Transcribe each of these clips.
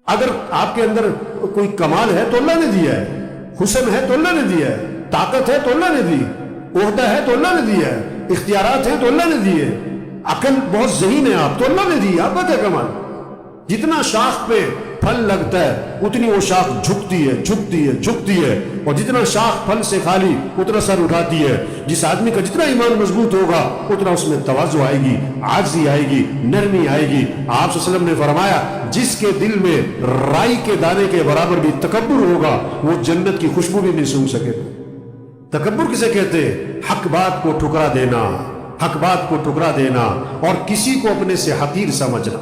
اگر آپ کے اندر کوئی کمال ہے تو اللہ نے دیا ہے، حسن ہے تو اللہ نے دیا ہے، طاقت ہے تو اللہ نے دی، عہدہ ہے تو اللہ نے دیا ہے، اختیارات ہیں تو اللہ نے دیے، عقل بہت ذہین ہے آپ تو اللہ نے دی، آپ کا کیا کمال؟ جتنا شاخ پہ پھل لگتا ہے اتنی وہ شاخ جھکتی ہے جھکتی ہے جھکتی ہے، اور جتنا شاخ پھل سے خالی اتنا سر اٹھاتی ہے۔ جس آدمی کا جتنا ایمان مضبوط ہوگا اتنا اس میں تواضع آئے گی، عاجزی آئے گی، نرمی آئے گی۔ آپ صلی اللہ علیہ وسلم نے فرمایا جس کے دل میں رائی کے دانے کے برابر بھی تکبر ہوگا وہ جنت کی خوشبو بھی نہیں سونگھ سکے گا۔ تکبر کسے کہتے ہیں؟ حق بات کو ٹھکرا دینا، حق بات کو ٹھکرا دینا، اور کسی کو اپنے سے حقیر سمجھنا،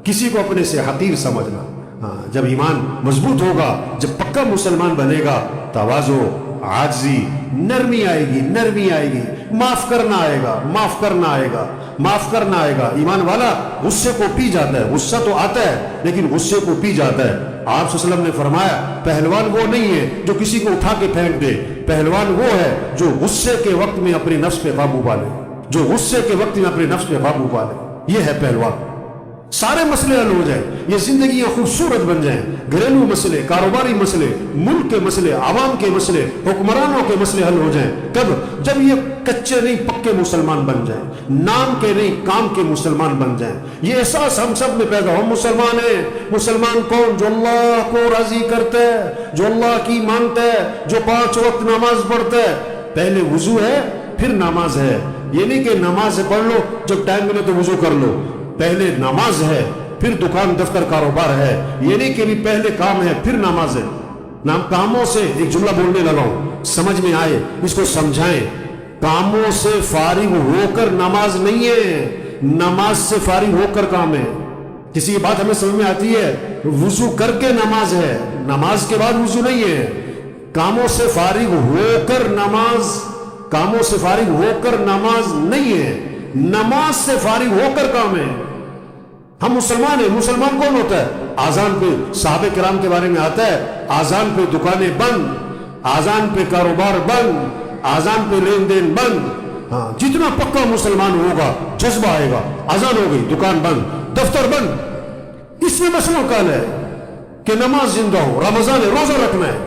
کسی کو اپنے سے حقیر سمجھنا۔ ہاں، جب ایمان مضبوط ہوگا، جب پکا مسلمان بنے گا، تواضع، عاجزی، نرمی آئے گی، نرمی آئے گی، معاف کرنا آئے گا، معاف کرنا آئے گا، معاف کرنا آئے گا۔ ایمان والا غصے کو پی جاتا ہے، غصہ تو آتا ہے لیکن غصے کو پی جاتا ہے۔ آپ صلی اللہ علیہ وسلم نے فرمایا پہلوان وہ نہیں ہے جو کسی کو اٹھا کے پھینک دے، پہلوان وہ ہے جو غصے کے وقت میں اپنے نفس پہ قابو پالے، جو غصے کے وقت میں اپنے نفس پہ قابو پالے، یہ ہے پہلوان۔ سارے مسئلے حل ہو جائیں، یہ زندگیاں خوبصورت بن جائیں، گھریلو مسئلے، کاروباری مسئلے، ملک کے مسئلے، عوام کے مسئلے، حکمرانوں کے مسئلے حل ہو جائیں۔ کب؟ جب یہ کچے نہیں پکے مسلمان بن جائیں، نام کے نہیں کام کے مسلمان بن جائیں۔ یہ احساس ہم سب میں پیدا ہو، ہم مسلمان ہیں۔ مسلمان کون؟ جو اللہ کو راضی کرتا ہے، جو اللہ کی مانتا ہے، جو 5 وقت نماز پڑھتا ہے۔ پہلے وضو ہے پھر نماز ہے، یہ نہیں کہ نماز پڑھ لو جب ٹائم ملے تو وضو کر لو۔ پہلے نماز ہے پھر دکان دفتر کاروبار ہے، یہ نہیں کہ بھی پہلے کام ہے پھر نماز ہے۔ نام کاموں سے ایک جملہ بولنے لگا ہوں، سمجھ میں آئے اس کو سمجھائیں۔ کاموں سے فارغ ہو کر نماز نہیں ہے، نماز سے فارغ ہو کر کام ہے۔ کسی کی بات ہمیں سمجھ میں آتی ہے؟ وضو کر کے نماز ہے، نماز کے بعد وضو نہیں ہے۔ کاموں سے فارغ ہو کر نماز، کاموں سے فارغ ہو کر نماز نہیں ہے، نماز سے فارغ ہو کر کام ہے۔ ہم مسلمان ہیں۔ مسلمان کون ہوتا ہے؟ آذان پہ صحابہ کرام کے بارے میں آتا ہے، آذان پہ دکانیں بند، آذان پہ کاروبار بند، آذان پہ لین دین بند۔ ہاں، جتنا پکا مسلمان ہوگا جذبہ آئے گا، آذان ہو گئی دکان بند، دفتر بند۔ اس میں مسئلہ کال ہے کہ نماز زندہ ہو، رمضان ہے روزہ رکھنا ہے،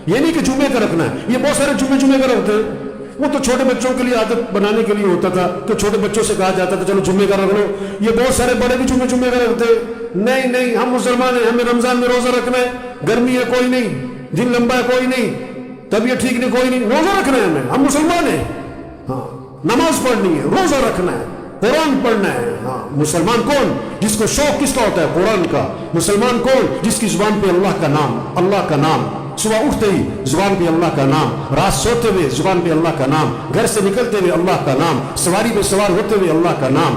یہ نہیں کہ جمعے کا رکھنا ہے۔ یہ بہت سارے جمعے کا رکھتے ہیں، وہ تو چھوٹے بچوں کے لیے عادت بنانے کے لیے ہوتا تھا کہ چھوٹے بچوں سے کہا جاتا تھا چلو جمعے کا رکھ لو۔ یہ بہت سارے بڑے بھی جمعے کا رکھتے ہیں۔ نہیں، ہم مسلمان ہیں، ہمیں رمضان میں روزہ رکھنا ہے۔ گرمی ہے کوئی نہیں، دن لمبا ہے کوئی نہیں، طبیعت ٹھیک نہیں کوئی نہیں، روزہ رکھنا ہے ہمیں، ہم مسلمان ہیں۔ ہاں، نماز پڑھنی ہے، روزہ رکھنا ہے، قرآن پڑھنا ہے۔ ہاں، مسلمان کون؟ جس کو شوق کس کا ہوتا ہے؟ قرآن کا۔ مسلمان کون؟ جس کی زبان پہ اللہ کا نام، اللہ کا نام، صبح اٹھتے ہی زبان پہ اللہ کا نام، رات سوتے ہوئے زبان پہ اللہ کا نام، گھر سے نکلتے ہوئے اللہ کا نام، سواری پہ سوار ہوتے ہوئے اللہ کا نام،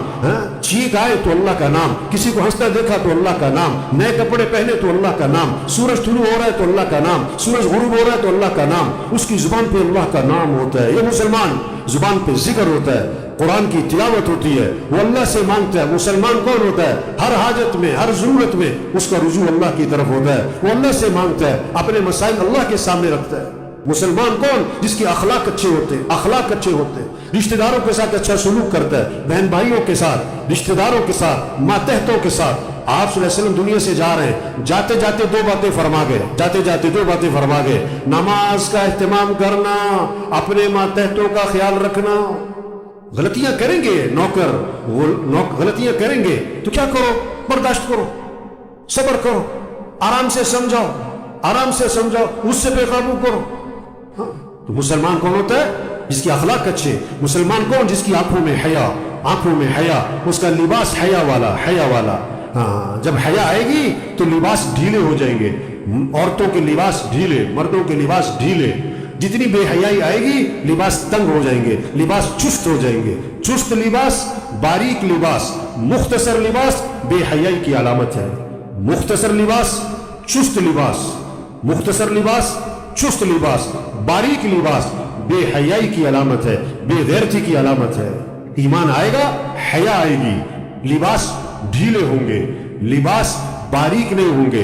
چیخ آئے تو اللہ کا نام، کسی کو ہنستا دیکھا تو اللہ کا نام، نئے کپڑے پہنے تو اللہ کا نام، سورج طلوع ہو رہا ہے تو اللہ کا نام، سورج غروب ہو رہا ہے تو اللہ کا نام، اس کی زبان پہ اللہ کا نام ہوتا ہے۔ یہ مسلمان زبان پہ ذکر ہوتا ہے، قرآن کی تلاوت ہوتی ہے، وہ اللہ سے مانگتا ہے۔ مسلمان کون ہوتا ہے؟ ہر حاجت میں، ہر ضرورت میں اس کا رجوع اللہ کی طرف ہوتا ہے، وہ اللہ سے مانگتا ہے، اپنے مسائل اللہ کے سامنے رکھتا ہے۔ مسلمان کون؟ جس کی اخلاق اچھے ہوتے ہیں، اخلاق اچھے ہوتے ہیں، رشتہ داروں کے ساتھ اچھا سلوک کرتا ہے، بہن بھائیوں کے ساتھ، رشتہ داروں کے ساتھ، ماتحتوں کے ساتھ۔ آپ صلی اللہ علیہ وسلم دنیا سے جا رہے ہیں، جاتے جاتے 2 باتیں فرما گئے، جاتے جاتے 2 باتیں فرما گئے۔ نماز کا اہتمام کرنا، اپنے ماتحتوں کا خیال رکھنا۔ غلطیاں کریں گے نوکر، غلطیاں کریں گے تو کیا کرو؟ برداشت کرو، صبر کرو، آرام سے سمجھاؤ، آرام سے سمجھاؤ، غصے پہ قابو کرو۔ ہاں، تو مسلمان کون ہوتا ہے؟ جس کی اخلاق اچھے۔ مسلمان کون؟ جس کی آنکھوں میں حیا، آنکھوں میں حیا، اس کا لباس حیا والا، حیا والا۔ ہاں، جب حیا آئے گی تو لباس ڈھیلے ہو جائیں گے، عورتوں کے لباس ڈھیلے، مردوں کے لباس ڈھیلے۔ جتنی بے حیائی آئے گی لباس تنگ ہو جائیں گے، لباس چست ہو جائیں گے۔ چست لباس، باریک لباس، مختصر لباس بے حیائی کی علامت ہے۔ مختصر لباس، چست لباس، مختصر لباس، چست لباس، باریک لباس بے حیائی کی علامت ہے، بے غیرتی کی علامت ہے۔ ایمان آئے گا، حیا آئے گی، لباس ڈھیلے ہوں گے، لباس باریک نہیں ہوں گے،